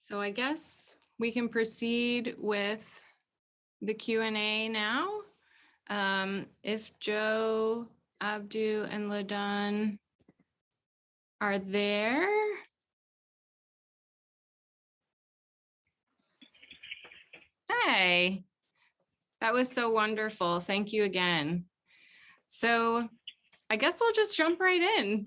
So I guess we can proceed with the Q&A now. If Joe, Abdou, and Ladan are there. Hey, that was so wonderful. Thank you again. So I guess we'll just jump right in.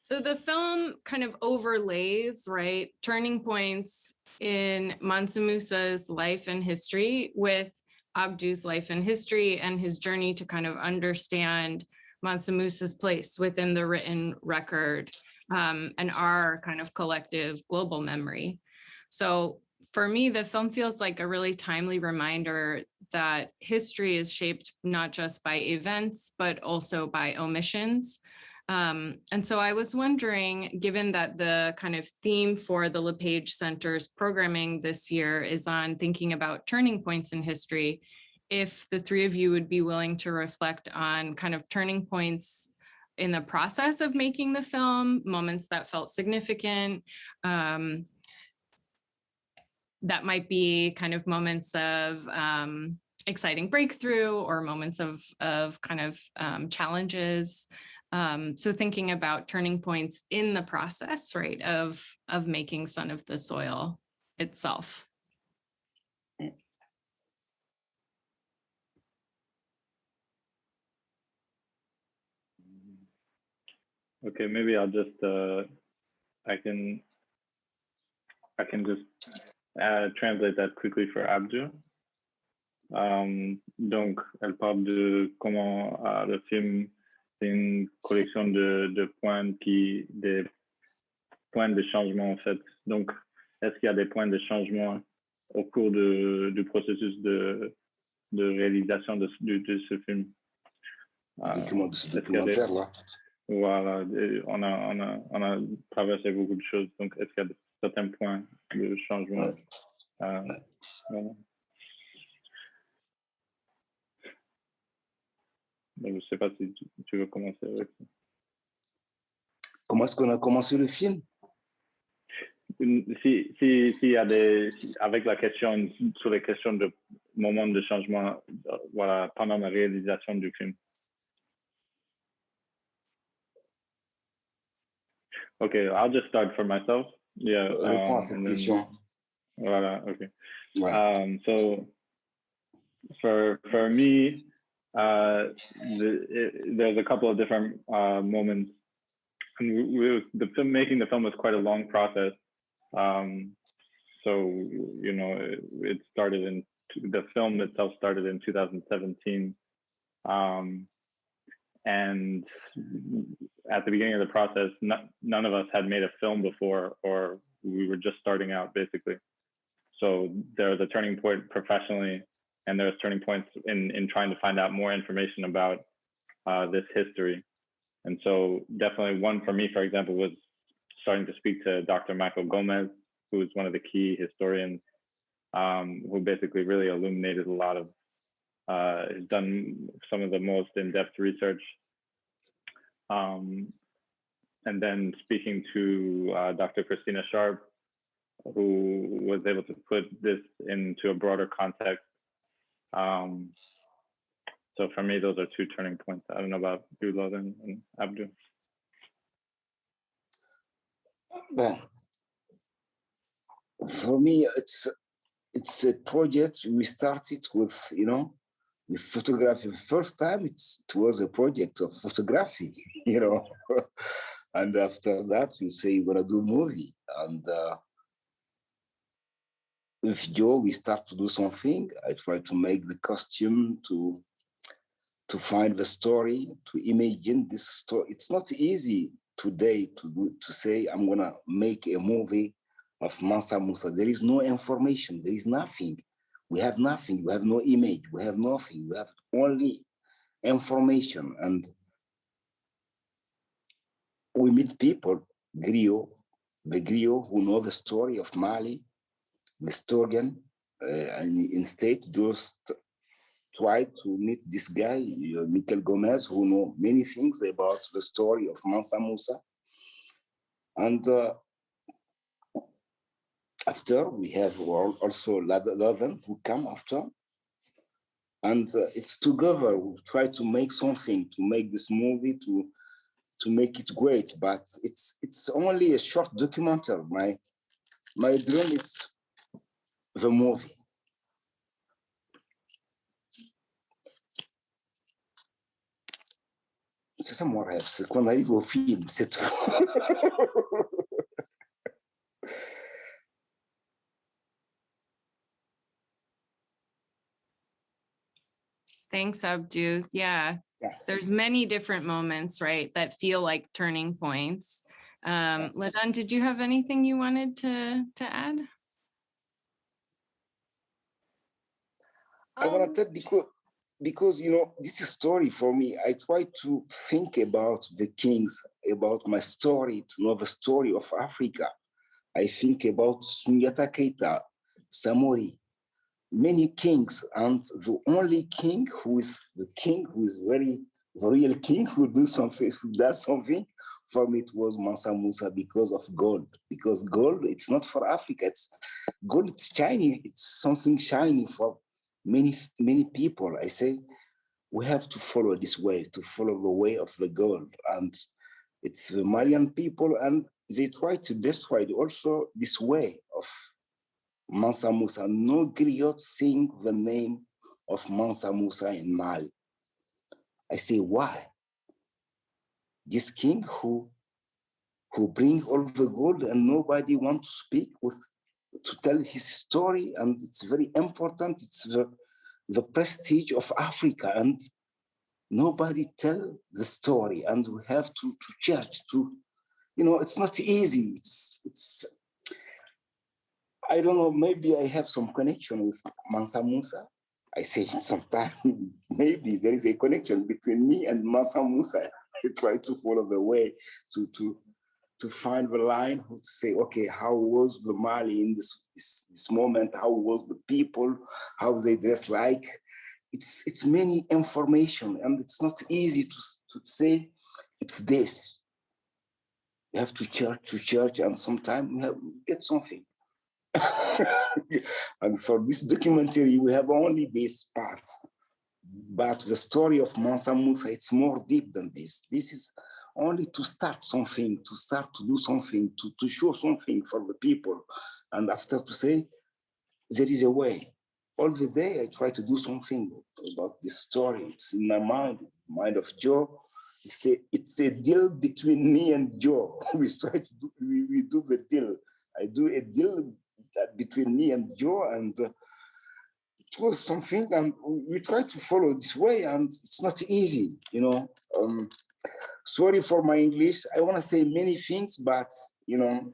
So the film kind of overlays, right, turning points in Mansa Musa's life and history with Abdou's life and history and his journey to kind of understand Mansa Musa's place within the written record and our kind of collective global memory. So for me, the film feels like a really timely reminder that history is shaped not just by events, but also by omissions. And so I was wondering, given that the kind of theme for the Lepage Center's programming this year is on thinking about turning points in history, if the three of you would be willing to reflect on kind of turning points in the process of making the film, moments that felt significant, that might be kind of moments of exciting breakthrough or moments of kind of challenges. So thinking about turning points in the process, right, of making Son of the Soil itself. Okay, maybe I'll just I can just translate that quickly for Abdou. Donc, elle parle de comment le film c'est une collection de points des points de changement en fait. Donc, est-ce qu'il y a des points de changement au cours du processus de réalisation de ce film? Documentaire là. Voilà, on a traversé beaucoup de choses. Donc, est-ce qu'il y a certains points de changement? Voilà. Donc, je ne sais pas si tu veux commencer avec ça. Comment est-ce qu'on a commencé le film? S'il y a avec la question, sur les questions de moments de changement, voilà, pendant la réalisation du film. Okay, I'll just start for myself. Yeah. Réponds à cette question. Voilà, okay. Ouais. So for me, there's a couple of different moments. And making the film was quite a long process. So, you know, the film itself started in 2017. And at the beginning of the process, none of us had made a film before, or we were just starting out, basically. So there was a turning point professionally, and there was turning points in trying to find out more information about this history. And so definitely one for me, for example, was starting to speak to Dr. Michael Gomez, who is one of the key historians, who basically really illuminated a lot of, has done some of the most in-depth research. And then speaking to Dr. Christina Sharp, who was able to put this into a broader context. So for me, those are two turning points. I don't know about you, Ladan and Abdou. Well, for me, it's a project we started with, you know, with photography. First time it was a project of photography, you know, and after that you say you're gonna do a movie. And with Joe, we start to do something. I try to make the costume, to find the story, to imagine this story. It's not easy today to say I'm gonna make a movie of Mansa Musa. There is no information, there is nothing. We have nothing, we have no image, we have nothing, we have only information. And we meet people, the griot who know the story of Mali, the historian, and instead just try to meet this guy, Michael Gomez, who know many things about the story of Mansa Musa. And after we have also Ladan who come after. And it's together, we try to make something, to make this movie, to make it great, but it's only a short documentary. My dream is the movie. C'est ça mon rêve, c'est qu'on arrive au film, c'est tout. Thanks, Abdou. Yeah, there's many different moments, right, that feel like turning points. Ladan, did you have anything you wanted to add? I want to tell because you know, this is a story for me. I try to think about the kings, about my story, to know the story of Africa. I think about Sundiata Keita, Samori, many kings, and the only king who is very the real king who does something for me, it was Mansa Musa because of gold. Because gold, it's not for Africa. It's gold. It's shiny. It's something shiny for many people. I say we have to follow this way, to follow the way of the gold, and it's the Malian people, and they try to destroy also this way of Mansa Musa. No griot sing the name of Mansa Musa in Mali. I say, why? This king who bring all the gold and nobody want to speak to tell his story, and it's very important. It's the prestige of Africa, and nobody tell the story, and we have to church to, you know, it's not easy. It's I don't know, maybe I have some connection with Mansa Musa. I say sometimes maybe there is a connection between me and Mansa Musa. I try to follow the way to find the line, to say, okay, how was the Mali in this moment? How was the people? How they dress like? It's many information, and it's not easy to say it's this. You have to church, and sometimes we get something. And for this documentary, we have only this part. But the story of Mansa Musa, it's more deep than this. This is only to start something, to start to do something, to show something for the people. And after to say, there is a way. All the day I try to do something about this story. It's in my mind of Joe. It's a deal between me and Joe. We try to do, we do the deal. I do a deal between me and Joe, and it was something, and we try to follow this way, and it's not easy, you know. Sorry for my English. I want to say many things, but you know,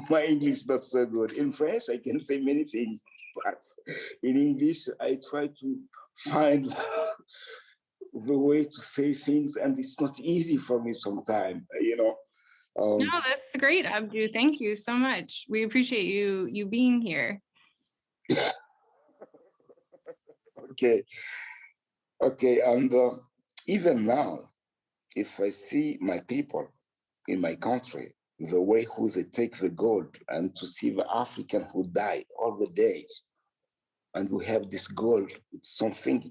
my English is not so good. In French, I can say many things, but in English, I try to find the way to say things, and it's not easy for me sometimes, you know. No, that's great, Abdou. Thank you so much. We appreciate you being here. Okay, and even now, if I see my people in my country, the way who they take the gold, and to see the African who die all the days, and we have this gold, it's something,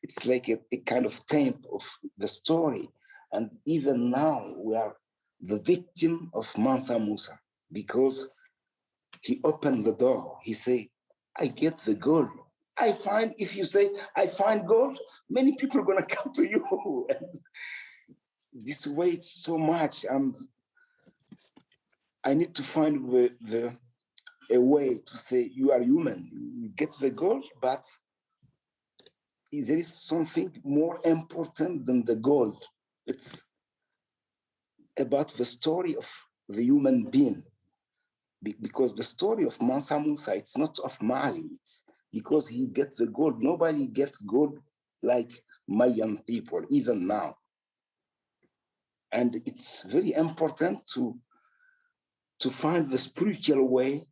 it's like a kind of temp of the story. And even now, we are the victim of Mansa Musa, because he opened the door. He say, I get the gold. I find, if you say, I find gold, many people are gonna come to you. And this weighs so much, and I need to find a way to say, you are human, you get the gold, but there is something more important than the gold. It's about the story of the human being. Because the story of Mansa Musa, it's not of Mali, it's because he get the gold. Nobody gets gold like Malian people, even now. And it's very important to find the spiritual way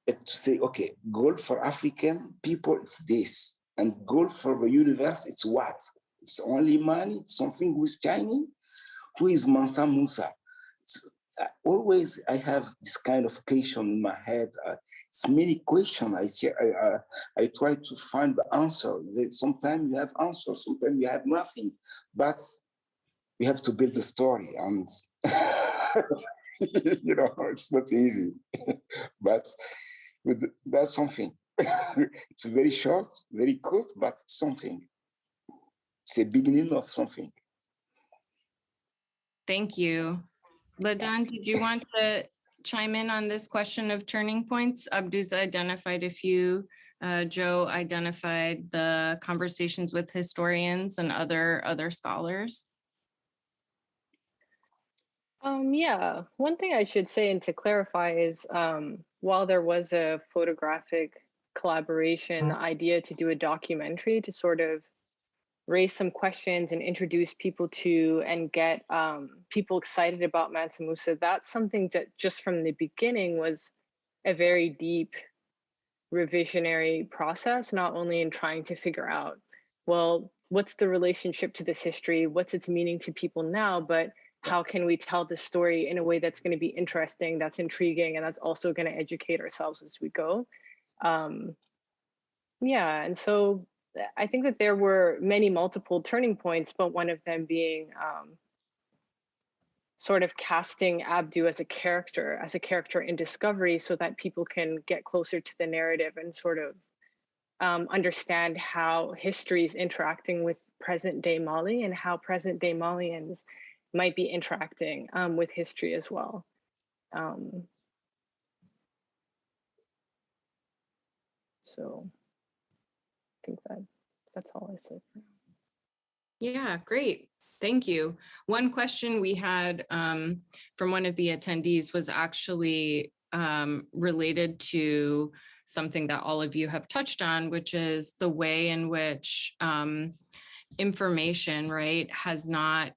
to say, okay, gold for African people, it's this. And gold for the universe, it's what? It's only money, it's something with Chinese, Who is Mansa Musa? Always I have this kind of question in my head. It's many questions. I try to find the answer. Sometimes you have answers, sometimes you have nothing, but we have to build the story, and it's not easy, but that's something. It's very short, very good, but it's something. It's a beginning of something. Thank you. Ladan, did you want to chime in on this question of turning points? Abdou's identified a few. Joe identified the conversations with historians and other scholars. Yeah, one thing I should say and to clarify is while there was a photographic collaboration, the idea to do a documentary to sort of raise some questions and introduce people to and get people excited about Mansa Musa, that's something that just from the beginning was a very deep revisionary process, not only in trying to figure out, well, what's the relationship to this history? What's its meaning to people now? But how can we tell the story in a way that's going to be interesting, that's intriguing, and that's also going to educate ourselves as we go? Yeah, and so I think that there were many multiple turning points, but one of them being sort of casting Abdou as a character in discovery so that people can get closer to the narrative and sort of understand how history is interacting with present day Mali and how present day Malians might be interacting with history as well. So I think that's all I said. Yeah, great. Thank you. One question we had from one of the attendees was actually related to something that all of you have touched on, which is the way in which information, right, has not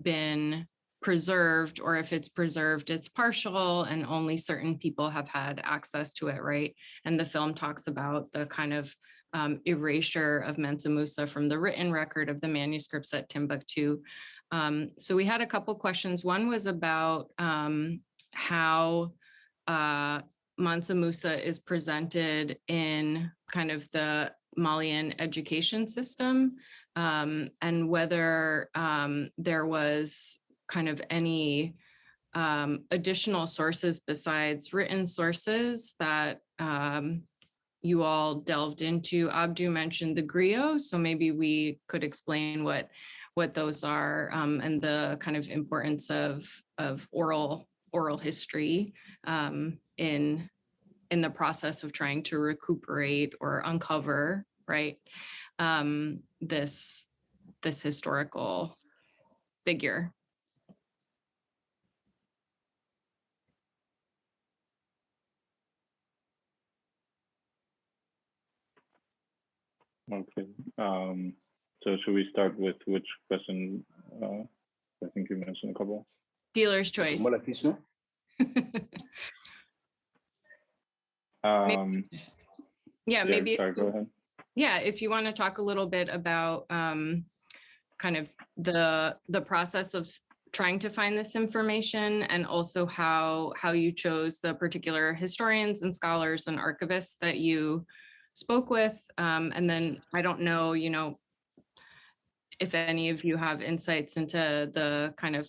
been preserved, or if it's preserved, it's partial and only certain people have had access to it, right? And the film talks about the kind of erasure of Mansa Musa from the written record of the manuscripts at Timbuktu. So we had a couple questions. One was about how Mansa Musa is presented in kind of the Malian education system, and whether there was kind of any additional sources besides written sources that you all delved into. Abdou mentioned the griot, so maybe we could explain what those are and the kind of importance of oral history in the process of trying to recuperate or uncover, right, this historical figure. Okay. So should we start with which question? I think you mentioned a couple. Dealer's choice. Yeah, maybe. Sorry, go ahead. Yeah, if you want to talk a little bit about kind of the process of trying to find this information, and also how you chose the particular historians and scholars and archivists that you spoke with. And then I don't know, if any of you have insights into the kind of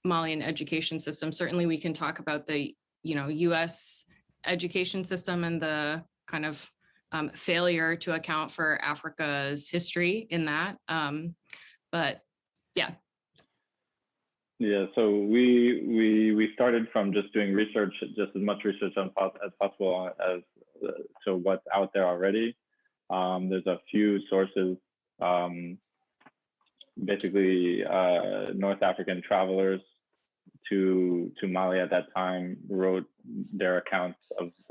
Malian education system. Certainly we can talk about the, US education system and the kind of failure to account for Africa's history in that. But yeah. Yeah, so we started from just doing research, just as much research as possible as so what's out there already. There's a few sources, basically North African travelers to Mali at that time wrote their accounts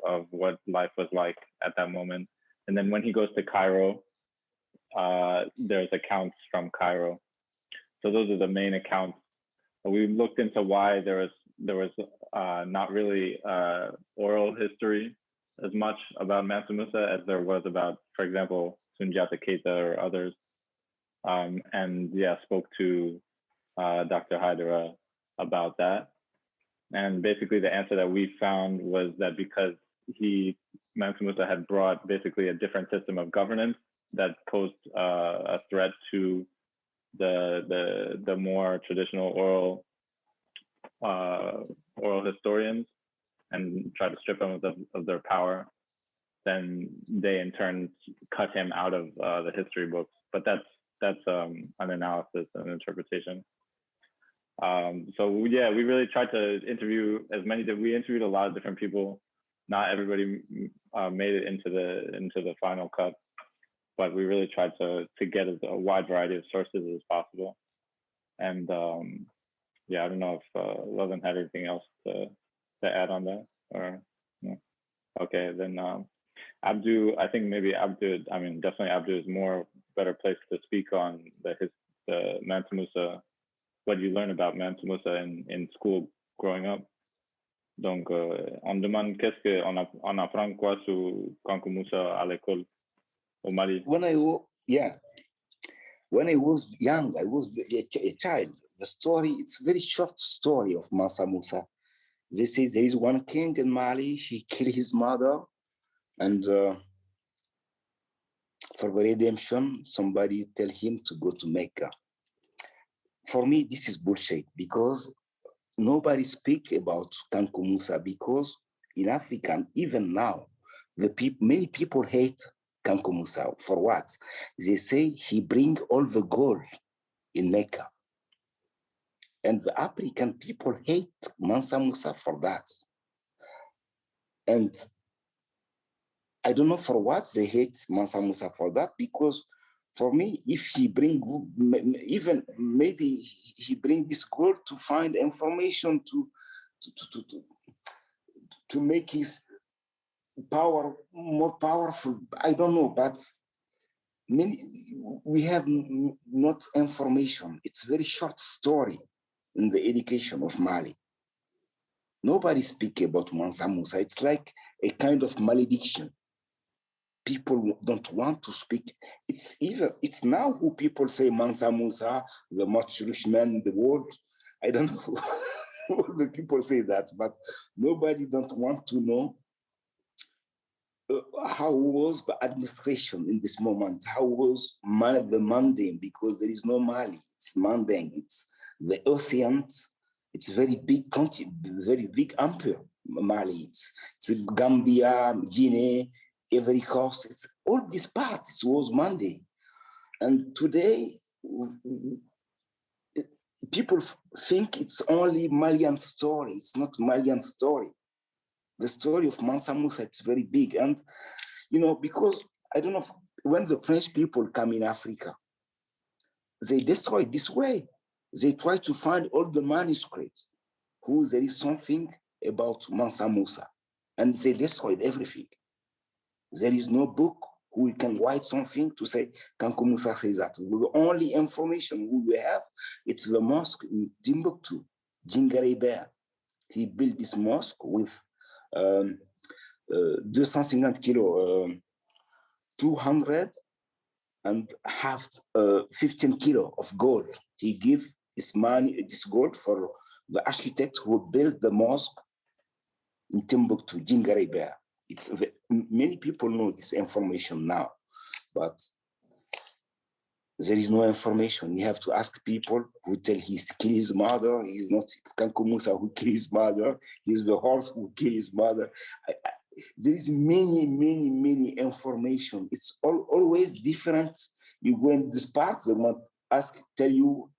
of what life was like at that moment. And then when he goes to Cairo, there's accounts from Cairo. So those are the main accounts. We looked into why there was not really oral history as much about Mansa Musa as there was about, for example, Sundiata Keita or others. And yeah, spoke to Dr. Hydera about that. And basically the answer that we found was that because Mansa Musa had brought basically a different system of governance that posed a threat to the more traditional oral historians and try to strip them of their power, then they in turn cut him out of the history books. But that's an analysis and interpretation. So yeah, we really tried to interview we interviewed a lot of different people. Not everybody made it into the final cut, but we really tried to get a wide variety of sources as possible. And yeah, I don't know if Ladan had anything else to add on that, or no? Okay, then Abdou, I think maybe definitely Abdou is more better placed to speak on the Mansa Musa, what you learn about Mansa Musa in school growing up. Donc, on demande on apprend quoi sur Kankou Musa à l'école au Mali? When I was young, I was a child. The story, it's a very short story of Mansa Musa. They say there is one king in Mali, he killed his mother, and for redemption, somebody tell him to go to Mecca. For me, this is bullshit, because nobody speak about Kankou Musa, because in Africa, even now, many people hate Kankou Musa. For what? They say he bring all the gold in Mecca. And the African people hate Mansa Musa for that. And I don't know for what they hate Mansa Musa for that, because for me, if he bring, even maybe he bring this gold to find information to make his power more powerful. I don't know, but we have not information. It's a very short story in the education of Mali. Nobody speak about Mansa Musa. It's like a kind of malediction. People don't want to speak. It's now who people say Mansa Musa, the most rich man in the world. I don't know who the people say that, but nobody don't want to know how was the administration in this moment? How was the mundane? Because there is no Mali. It's mundane. It's the oceans. It's very big country, very big empire. Mali. It's Gambia, Guinea, Ivory Coast. It's all these parts. It was mundane, and today people think it's only Malian story. It's not Malian story. The story of Mansa Musa, it's very big. And, because I don't know, when the French people come in Africa, they destroy this way. They try to find all the manuscripts who there is something about Mansa Musa, and they destroyed everything. There is no book who can write something to say, Kankou Musa says that. The only information we have, it's the mosque in Timbuktu, Djingare Bear. He built this mosque with 250 kilo, 200 and half 15 kilo of gold. He gave this money, this gold, for the architect who built the mosque in Timbuktu, Djingare Bear. Many people know this information now, but there is no information. You have to ask people who tell he killed his mother. He's not Kankou Musa who killed his mother. He's the horse who killed his mother. There is many information. It's always different. You go in this part, they want tell you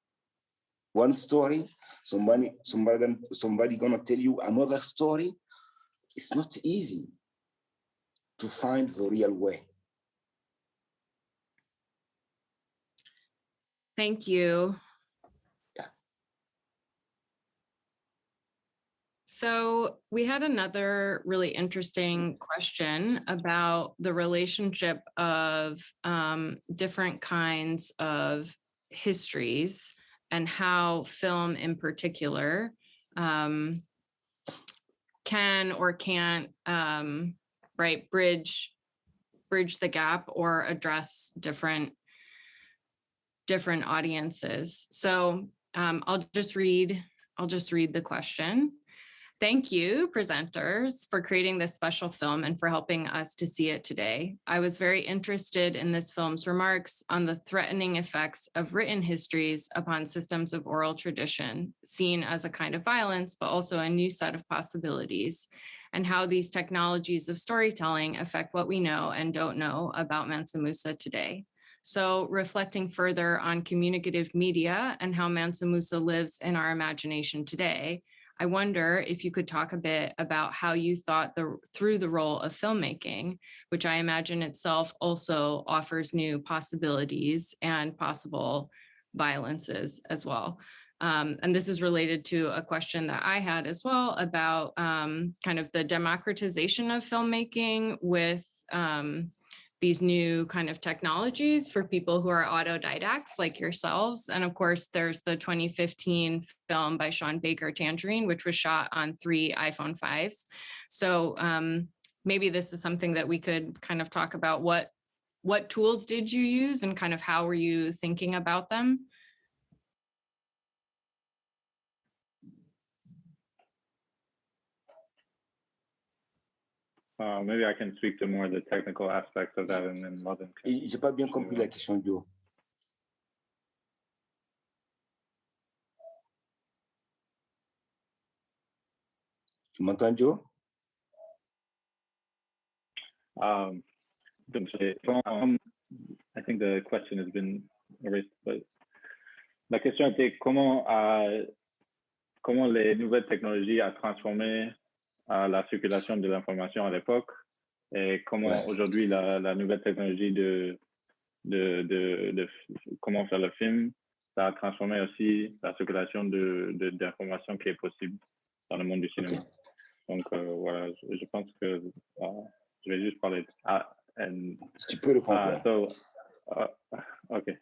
one story. Somebody gonna tell you another story. It's not easy to find the real way. Thank you. Yeah. So we had another really interesting question about the relationship of different kinds of histories and how film in particular can or can't bridge the gap or address different audiences. So I'll just read the question. Thank you, presenters, for creating this special film and for helping us to see it today. I was very interested in this film's remarks on the threatening effects of written histories upon systems of oral tradition, seen as a kind of violence, but also a new set of possibilities, and how these technologies of storytelling affect what we know and don't know about Mansa Musa today. So reflecting further on communicative media and how Mansa Musa lives in our imagination today, I wonder if you could talk a bit about how you thought through the role of filmmaking, which I imagine itself also offers new possibilities and possible violences as well. And this is related to a question that I had as well about kind of the democratization of filmmaking with these new kind of technologies for people who are autodidacts like yourselves. And of course, there's the 2015 film by Sean Baker, Tangerine, which was shot on 3 iPhone 5s. So maybe this is something that we could kind of talk about. What tools did you use and kind of how were you thinking about them? Maybe I can speak to more of the technical aspects of that, and then Ladan can. J'ai pas bien compris la question, Joe. Tu m'entends, Joe? I think the question has been erased, but la question était comment les nouvelles technologies ont transformé la circulation de l'information à l'époque et comment aujourd'hui la nouvelle technologie de comment faire le film, ça a transformé aussi la circulation d'informations qui est possible dans le monde du cinéma. Okay. Donc voilà, je pense que je vais juste parler. Tu peux répondre. Okay.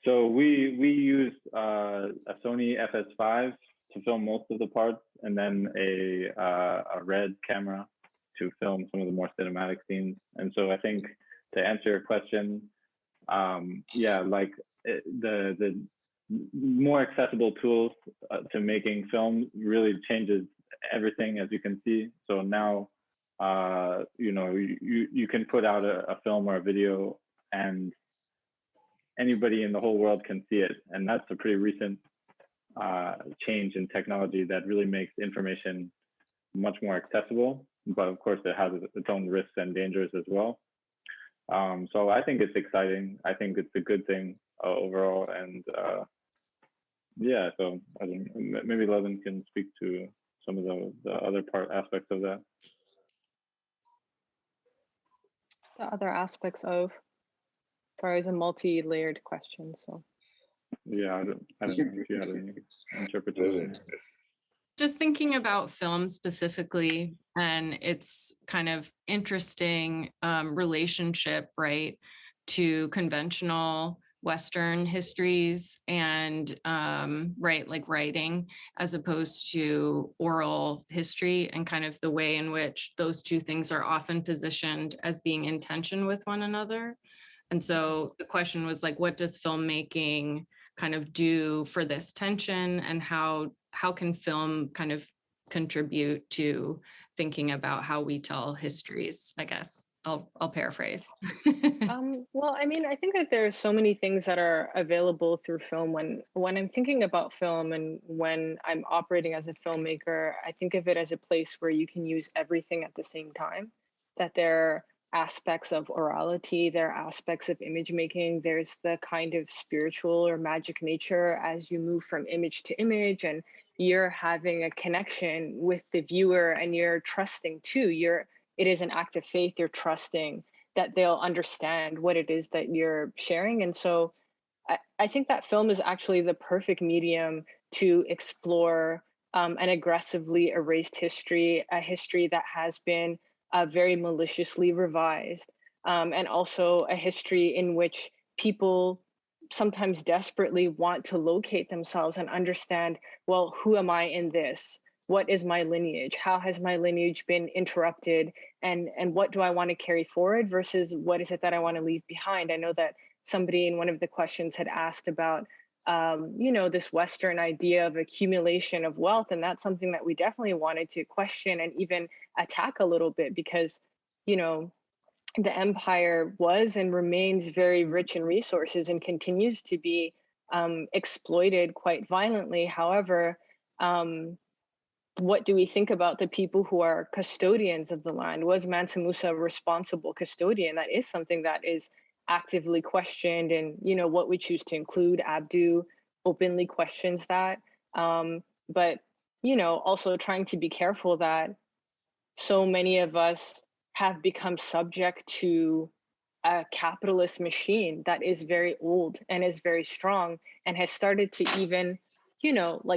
So we used a Sony FS5 to film most of the parts, and then a red camera to film some of the more cinematic scenes. And so I think to answer your question, like the more accessible tools to making film really changes everything, as you can see. So now, you can put out a film or a video and anybody in the whole world can see it. And that's a pretty recent change in technology that really makes information much more accessible. But of course, it has its own risks and dangers as well. So I think it's exciting. I think it's a good thing overall. And so I think maybe Ladan can speak to some of the other aspects of that. The other aspects of, sorry, it's a multi-layered question, so. Yeah, I don't know if you had any interpretation. Just thinking about film specifically and its kind of interesting relationship, right, to conventional Western histories and like writing as opposed to oral history, and kind of the way in which those two things are often positioned as being in tension with one another. And so the question was like, what does filmmaking kind of do for this tension, and how can film kind of contribute to thinking about how we tell histories, I guess. I'll paraphrase. Well, I mean, I think that there are so many things that are available through film. When I'm thinking about film and when I'm operating as a filmmaker, I think of it as a place where you can use everything at the same time, that there are aspects of orality, there are aspects of image making, there's the kind of spiritual or magic nature as you move from image to image, and you're having a connection with the viewer and you're trusting too. It is an act of faith. You're trusting that they'll understand what it is that you're sharing. And so I think that film is actually the perfect medium to explore an aggressively erased history, a history that has been very maliciously revised, and also a history in which people sometimes desperately want to locate themselves and understand, well, who am I in this? What is my lineage? How has my lineage been interrupted? And what do I want to carry forward versus what is it that I want to leave behind? I know that somebody in one of the questions had asked about this Western idea of accumulation of wealth. And that's something that we definitely wanted to question and even attack a little bit because, the empire was and remains very rich in resources and continues to be exploited quite violently. However, what do we think about the people who are custodians of the land? Was Mansa Musa a responsible custodian? That is something that is actively questioned, and what we choose to include. Abdou openly questions that, but also trying to be careful that so many of us have become subject to a capitalist machine that is very old and is very strong and has started to even,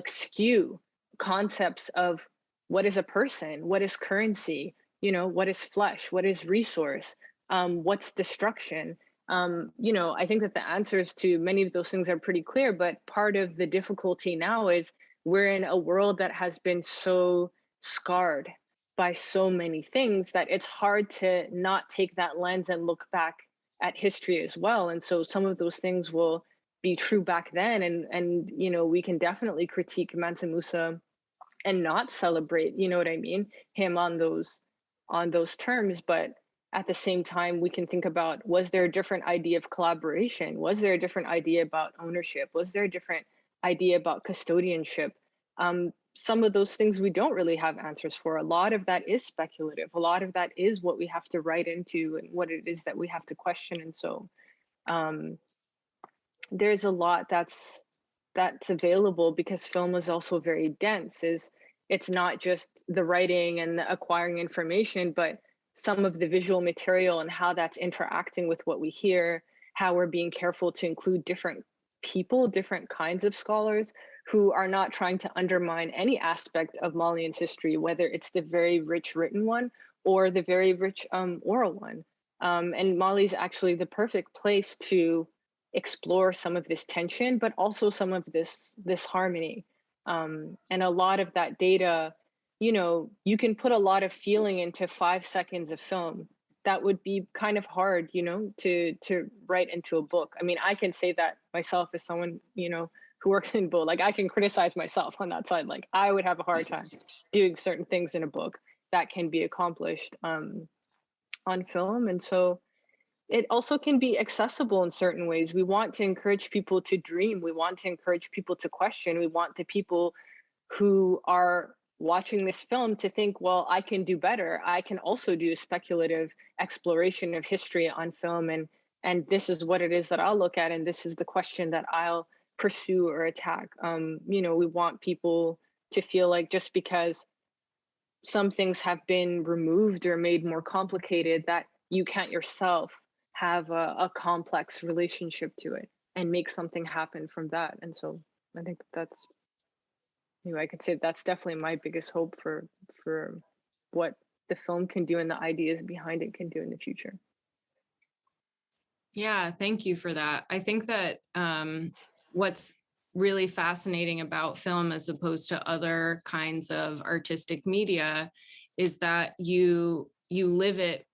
skew concepts of what is a person, what is currency, what is flesh, what is resource, what's destruction. I think that the answers to many of those things are pretty clear, but part of the difficulty now is we're in a world that has been so scarred by so many things that it's hard to not take that lens and look back at history as well. And so some of those things will be true back then, and we can definitely critique Mansa Musa and not celebrate, what I mean, him on those terms. But at the same time, we can think about, was there a different idea of collaboration? Was there a different idea about ownership? Was there a different idea about custodianship? Some of those things we don't really have answers for. A lot of that is speculative. A lot of that is what we have to write into and what it is that we have to question. And so there's a lot that's available because film is also very dense. It's not just the writing and the acquiring information, but some of the visual material and how that's interacting with what we hear, how we're being careful to include different people, different kinds of scholars who are not trying to undermine any aspect of Malian's history, whether it's the very rich written one or the very rich oral one. And Mali is actually the perfect place to explore some of this tension, but also some of this harmony. And a lot of that data, you can put a lot of feeling into 5 seconds of film. That would be kind of hard, to write into a book. I mean, I can say that myself as someone, who works in book. Like, I can criticize myself on that side. Like, I would have a hard time doing certain things in a book that can be accomplished on film. And so it also can be accessible in certain ways. We want to encourage people to dream. We want to encourage people to question. We want the people who are watching this film to think, well, I can do better. I can also do a speculative exploration of history on film. And this is what it is that I'll look at. And this is the question that I'll pursue or attack. We want people to feel like just because some things have been removed or made more complicated, that you can't yourself have a complex relationship to it and make something happen from that. And so I think that's, I could say that's definitely my biggest hope for what the film can do and the ideas behind it can do in the future. Yeah, thank you for that. I think that what's really fascinating about film as opposed to other kinds of artistic media is that you live it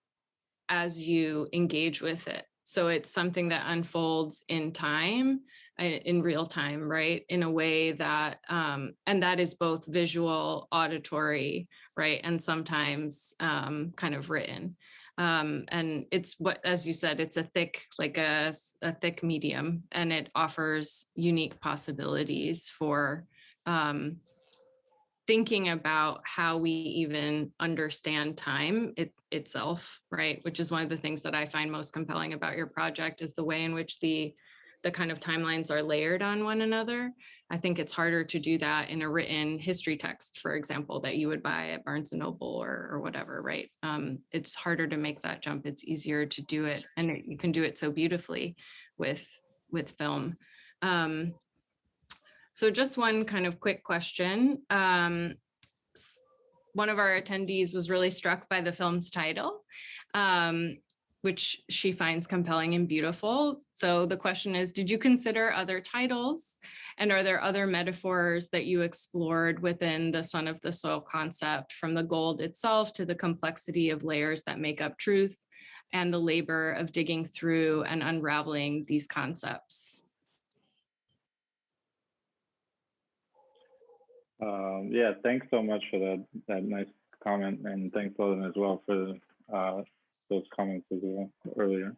as you engage with it. So it's something that unfolds in time, in real time, right? In a way that, and that is both visual, auditory, right? And sometimes kind of written. And it's what, as you said, it's a thick, like a thick medium, and it offers unique possibilities for thinking about how we even understand time itself, right? Which is one of the things that I find most compelling about your project, is the way in which the kind of timelines are layered on one another. I think it's harder to do that in a written history text, for example, that you would buy at Barnes & Noble or whatever, right? It's harder to make that jump. It's easier to do it, and you can do it so beautifully with film. So just one kind of quick question. One of our attendees was really struck by the film's title, which she finds compelling and beautiful. So the question is, did you consider other titles? And are there other metaphors that you explored within the son of the soil concept, from the gold itself to the complexity of layers that make up truth and the labor of digging through and unraveling these concepts? Yeah, thanks so much for that nice comment, and thanks Ladan as well for those comments as well earlier.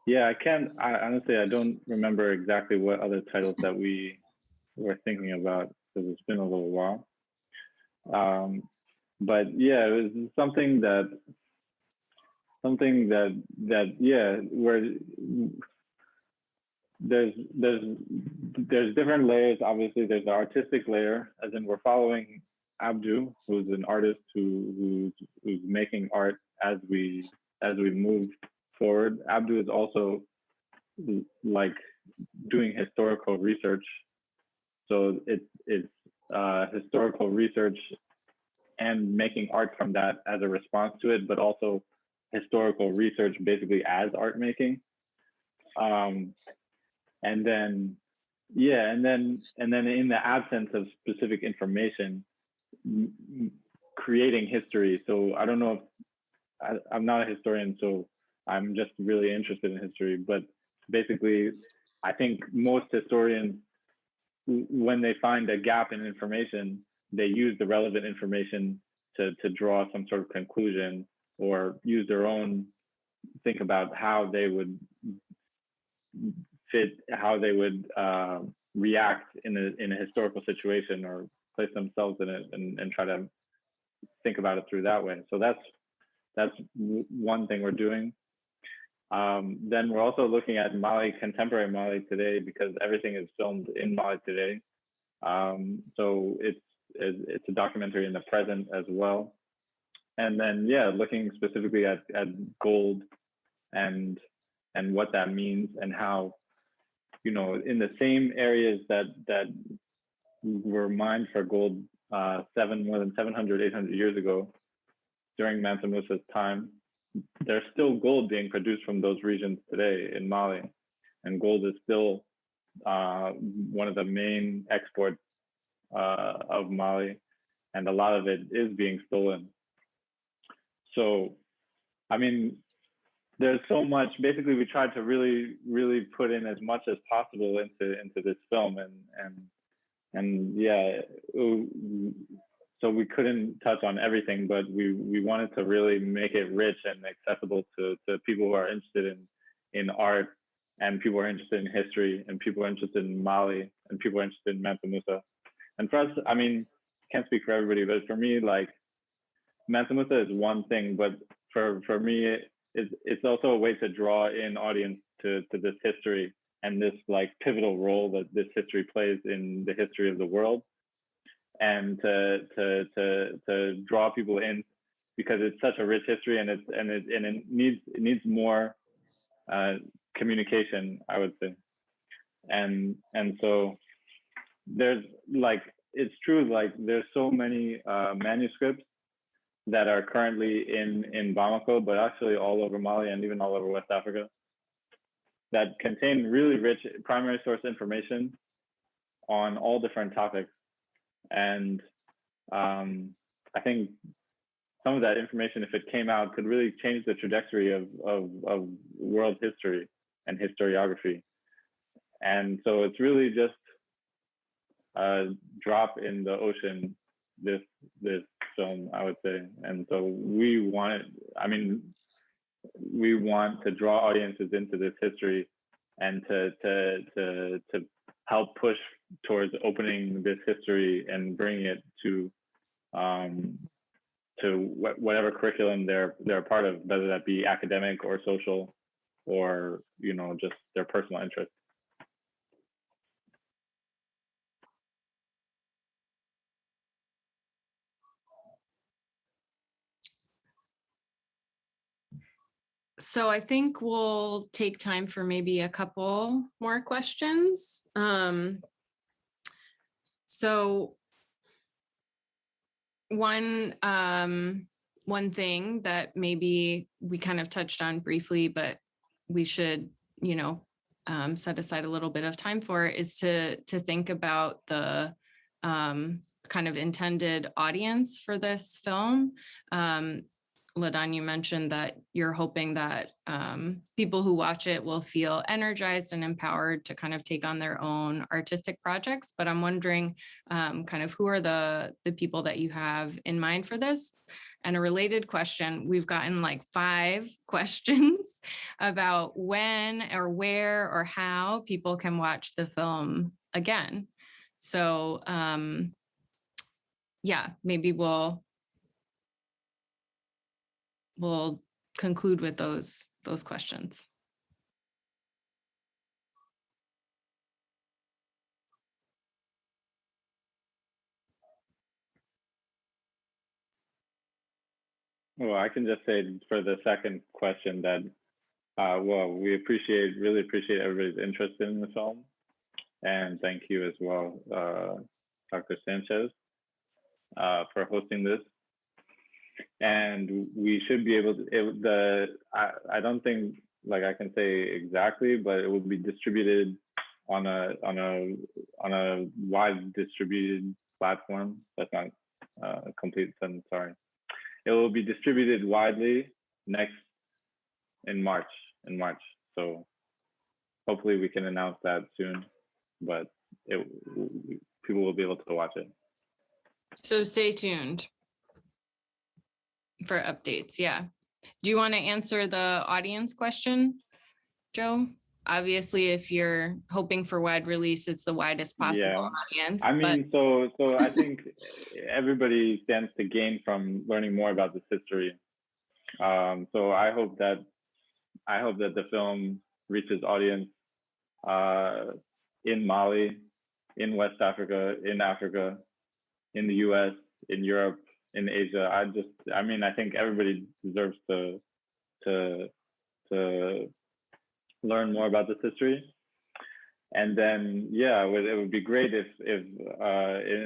Yeah, honestly, I don't remember exactly what other titles that we were thinking about because it's been a little while. But yeah, it was something that yeah, where there's different layers. Obviously, there's the artistic layer, as in we're following Abdou, who's an artist who's making art as we move forward. Abdou is also like doing historical research, so it's historical research and making art from that as a response to it, but also historical research basically as art making. And then in the absence of specific information, creating history. So I don't know if I'm not a historian, so I'm just really interested in history, but basically I think most historians, when they find a gap in information, they use the relevant information to draw some sort of conclusion, or use their own, think about how they would react in a historical situation, or place themselves in it and try to think about it through that way. So that's one thing we're doing. Then we're also looking at Mali, contemporary Mali today, because everything is filmed in Mali today. So it's a documentary in the present as well. And then, yeah, looking specifically at gold and what that means, and how, you know, in the same areas that were mined for gold more than 700, 800 years ago, during Mansa Musa's time, there's still gold being produced from those regions today in Mali. And gold is still one of the main exports of Mali, and a lot of it is being stolen. So, I mean, there's so much. Basically, we tried to really put in as much as possible into this film, and yeah, so we couldn't touch on everything, but we wanted to really make it rich and accessible to people who are interested in art, and people who are interested in history, and people who are interested in Mali, and people who are interested in Mansa Musa. And for us, I mean, can't speak for everybody, but for me, like, Mansa Musa is one thing, but for me, it's also a way to draw in audience to this history, and this like pivotal role that this history plays in the history of the world, and to draw people in, because it's such a rich history, and it needs more communication, I would say. And so there's like, it's true, like there's so many manuscripts that are currently in Bamako, but actually all over Mali and even all over West Africa, that contain really rich primary source information on all different topics. And I think some of that information, if it came out, could really change the trajectory of world history and historiography. And so it's really just a drop in the ocean, this film, I would say. And so we want to draw audiences into this history, and to help push towards opening this history and bringing it to whatever curriculum they're a part of, whether that be academic or social, or, you know, just their personal interest. So I think we'll take time for maybe a couple more questions. So one thing that maybe we kind of touched on briefly, but we should, you know, set aside a little bit of time for, is to think about the kind of intended audience for this film. Ladan, you mentioned that you're hoping that people who watch it will feel energized and empowered to kind of take on their own artistic projects. But I'm wondering kind of who are the people that you have in mind for this? And a related question, we've gotten like 5 questions about when or where or how people can watch the film again. So yeah, maybe we'll conclude with those questions. Well, I can just say for the second question that, well, we really appreciate everybody's interest in the film. And thank you as well, Dr. Sanchez, for hosting this. And we should be able to, I don't think like I can say exactly, but it will be distributed on a wide distributed platform. That's not a complete sentence, sorry. It will be distributed widely in March. So hopefully we can announce that soon, but people will be able to watch it. So stay tuned for updates. Yeah. Do you want to answer the audience question, Joe? Obviously, if you're hoping for wide release, it's the widest possible audience. I mean, so I think everybody stands to gain from learning more about this history. So I hope that the film reaches audience in Mali, in West Africa, in Africa, in the US, in Europe, in Asia. I think everybody deserves to learn more about this history. And then, yeah, it would be great if it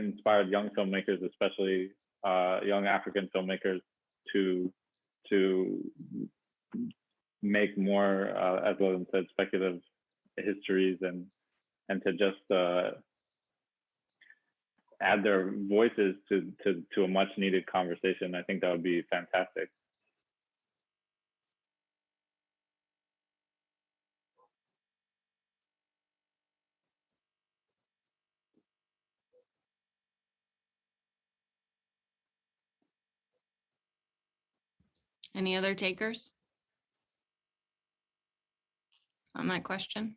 inspired young filmmakers, especially young African filmmakers, to make more, as Ladan said, speculative histories and to just add their voices to a much needed conversation. I think that would be fantastic. Any other takers on that question?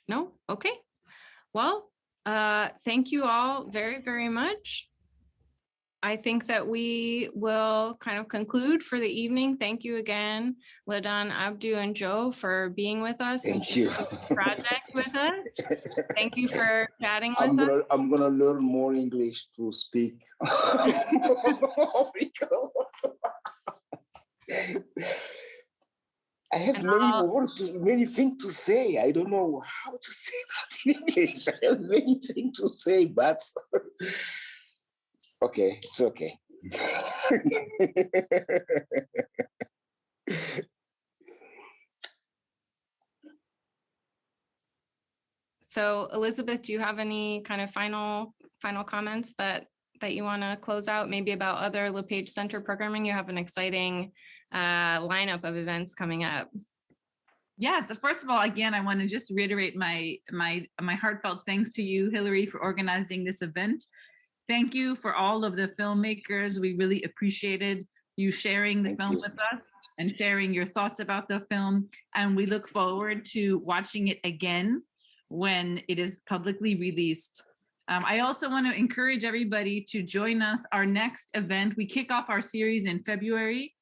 No? Okay. Well, thank you all very, very much. I think that we will kind of conclude for the evening. Thank you again, Ladan, Abdou, and Joe for being with us. Thank you. Project with us. Thank you for chatting with us. I'm gonna learn more English to speak because I have many things to say. I don't know how to say that in English. I have many things to say, but okay, it's okay. So Elizabeth, do you have any kind of final comments that you want to close out, maybe about other Lepage Center programming? You have an exciting lineup of events coming up. Yes, first of all, again, I want to just reiterate my heartfelt thanks to you, Hilary, for organizing this event. Thank you for all of the filmmakers. We really appreciated you sharing the film with us and sharing your thoughts about the film. And we look forward to watching it again when it is publicly released. I also want to encourage everybody to join us. Our next event, we kick off our series in February.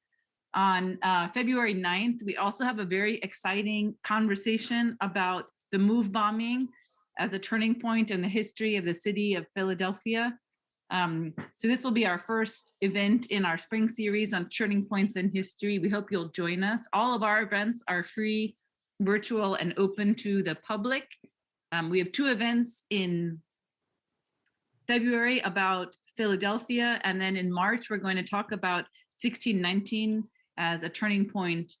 On February 9th, we also have a very exciting conversation about the MOVE bombing as a turning point in the history of the city of Philadelphia. So this will be our first event in our spring series on turning points in history. We hope you'll join us. All of our events are free, virtual, and open to the public. We have 2 events in February about Philadelphia, and then in March, we're going to talk about 1619 as a turning point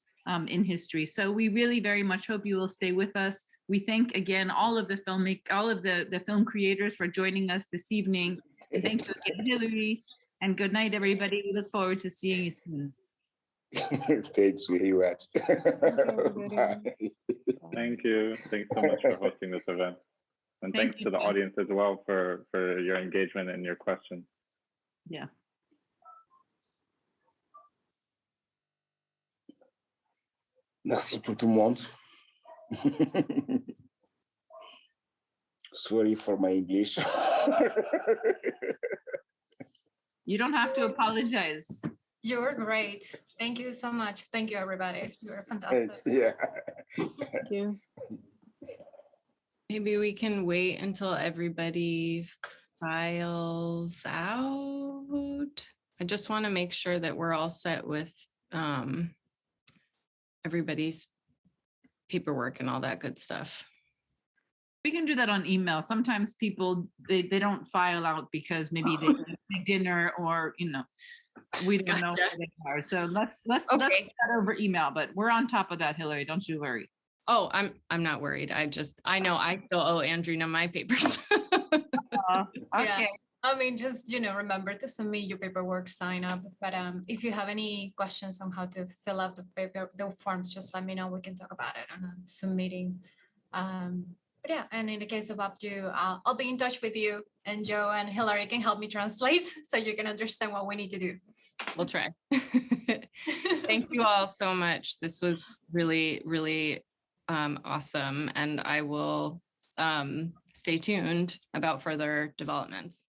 in history. So we really very much hope you will stay with us. We thank again all of the film creators for joining us this evening. And thank you again, Hilary. And good night, everybody. We look forward to seeing you soon. Thanks very much. Bye. Thank you. Thanks so much for hosting this event. And Thank thanks you, to the Jeff. audience as well for your engagement and your questions. Yeah. Merci pour tout le monde. Sorry for my English. You don't have to apologize. You're great. Thank you so much. Thank you, everybody. You're fantastic. Yeah. Thank you. Maybe we can wait until everybody files out. I just want to make sure that we're all set with everybody's paperwork and all that good stuff. We can do that on email. Sometimes people, they don't file out because maybe they make dinner or, you know, we don't know Gotcha. where they are. So let's do Okay. that over email, but we're on top of that, Hilary. Don't you worry. Oh, I'm not worried. I know I still owe Andrina my papers. Okay. Yeah. I mean, just, you know, remember to submit your paperwork, sign up. But if you have any questions on how to fill out the forms, just let me know. We can talk about it on a Zoom meeting. But yeah, and in the case of Abdou, I'll be in touch with you, and Joe and Hilary can help me translate so you can understand what we need to do. We'll try. Thank you all so much. This was really, really awesome. And I will stay tuned about further developments.